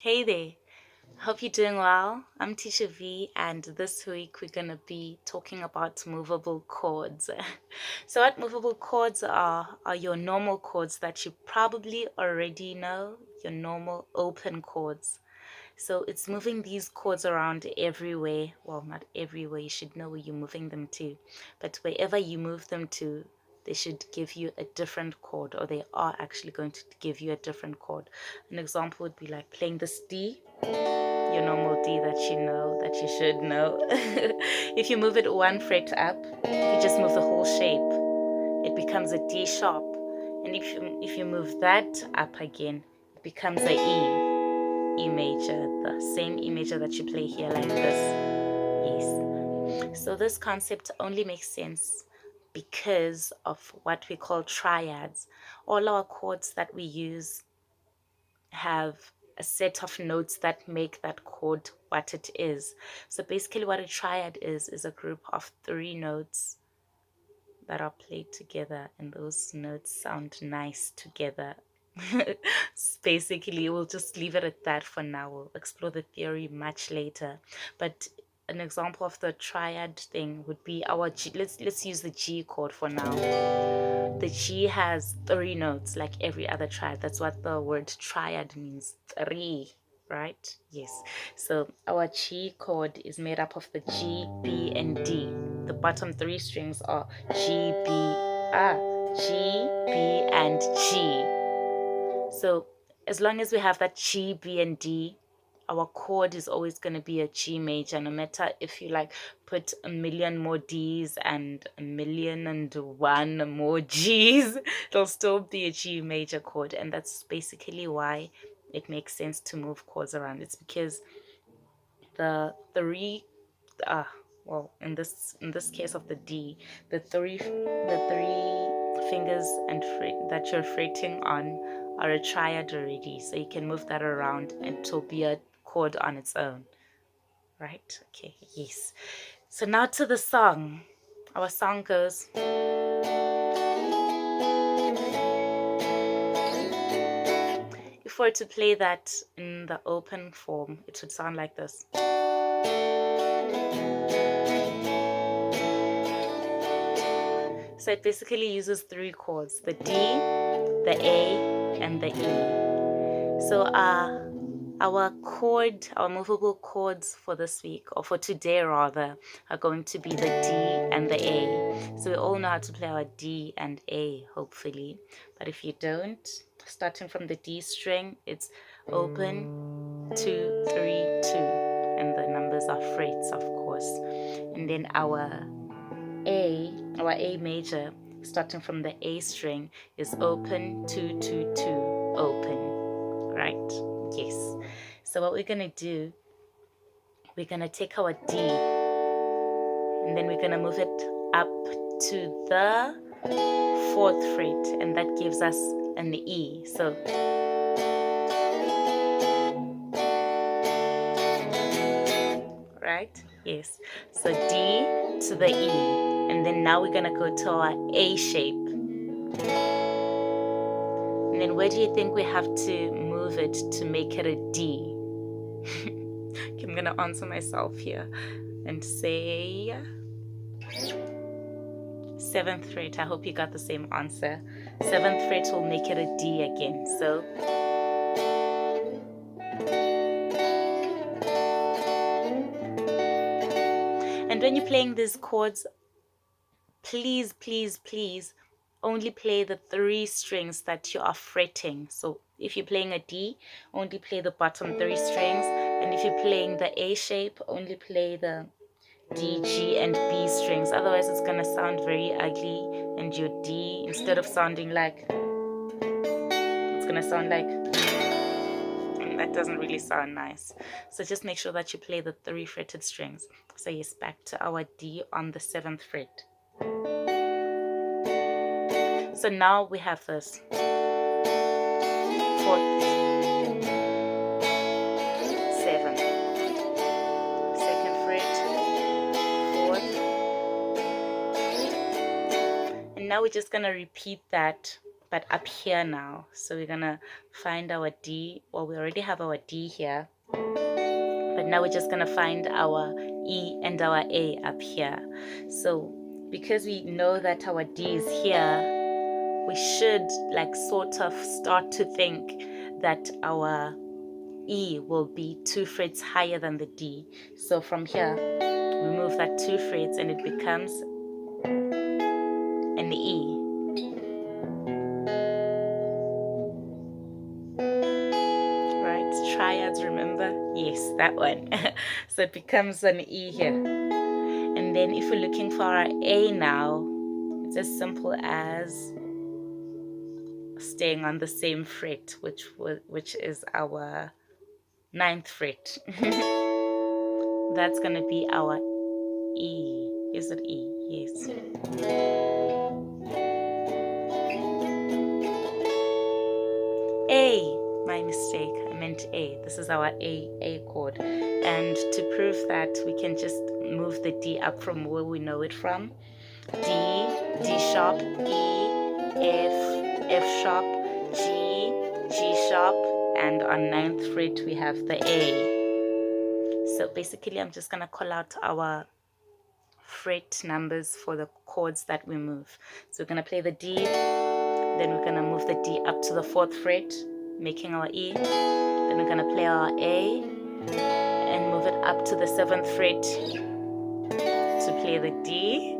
Hey there, hope you're doing well. I'm Tisha V, and this week we're going to be talking about movable chords. So, what movable chords are your normal chords that you probably already know, your normal open chords. So, it's moving these chords around everywhere. Well, not everywhere, you should know where you're moving them to, but wherever you move them to, they should give you a different chord, or they are actually going to give you a different chord. An example would be like playing this D, your normal D that you know, that you should know. If you move it one fret up, if you just move the whole shape, it becomes a D sharp. And if you move that up again, it becomes a E major, the same E major that you play here like this. Yes. So this concept only makes sense because of what we call triads. All our chords that we use have a set of notes that make that chord what it is. So basically what a triad is a group of three notes that are played together, and those notes sound nice together. Basically, we'll just leave it at that for now. We'll explore the theory much later. But an example of the triad thing would be our G. Let's use the G chord for now. The G has three notes like every other triad. That's what the word triad means. Three, right? Yes. So our G chord is made up of the G, B, and D. The bottom three strings are G, B, G, B, and G. So as long as we have that G, B, and D, our chord is always going to be a G major, no matter if you like put a million more Ds and a million and one more Gs, it'll still be a G major chord. And that's basically why it makes sense to move chords around. It's because the three well, in this case of the D, the three fingers and that you're fretting on are a triad already, so you can move that around and it'll be a chord on its own, right? Okay, yes. So now to the song. Our song goes. If we were to play that in the open form, it would sound like this. So it basically uses three chords: the D, the A, and the E. So our movable chords for this week, or for today rather, are going to be the D and the A. So we all know how to play our D and A, hopefully. But if you don't, starting from the D string, it's open, 2, 3, 2. And the numbers are frets, of course. And then our A major, starting from the A string, is open, 2, 2, 2, open, right? Yes. So what we're gonna do, we're gonna take our D, and then we're gonna move it up to the fourth fret, and that gives us an E. So right, yes. So D to the E, and then now we're gonna go to our A shape. And then where do you think we have to move it to make it a D? Okay, I'm gonna answer myself here and say seventh fret. I hope you got the same answer. Seventh fret will make it a D again. So and when you're playing these chords, please, please, please only play the three strings that you are fretting. So if you're playing a D, only play the bottom three strings. And if you're playing the A shape, only play the D, G, and B strings. Otherwise, it's gonna sound very ugly, and your D, instead of sounding like, it's gonna sound like, and that doesn't really sound nice. So just make sure that you play the three fretted strings. So yes, back to our D on the seventh fret. So now we have this fourth, seventh, second fret, fourth, and now we're just gonna repeat that but up here now. So we're gonna find our D. Well, we already have our D here, but now we're just gonna find our E and our A up here. So because we know that our D is here, we should like sort of start to think that our E will be 2 frets higher than the D. So from here, we move that 2 frets and it becomes an E. Right? Triads, remember? Yes, that one. So it becomes an E here. And then if we're looking for our A now, it's as simple as staying on the same fret, which is our 9th fret. That's gonna be our E. Is it E? Yes. A. My mistake. I meant A. This is our A chord. And to prove that, we can just move the D up from where we know it from. D, D sharp, E, F sharp, G sharp, and on 9th fret we have the A. So basically I'm just gonna call out our fret numbers for the chords that we move. So we're gonna play the D, then we're gonna move the D up to the 4th fret, making our E. Then we're gonna play our A and move it up to the 7th fret to play the D.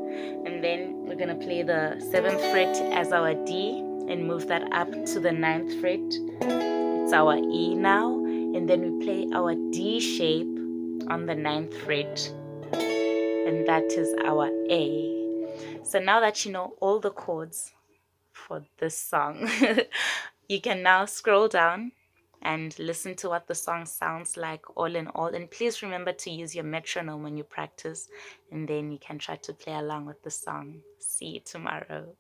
And then we're gonna play the 7th fret as our D and move that up to the 9th fret. It's our E now. And then we play our D shape on the 9th fret. And that is our A. So now that you know all the chords for this song, you can now scroll down and listen to what the song sounds like all in all. And please remember to use your metronome when you practice, and then you can try to play along with the song. See you tomorrow.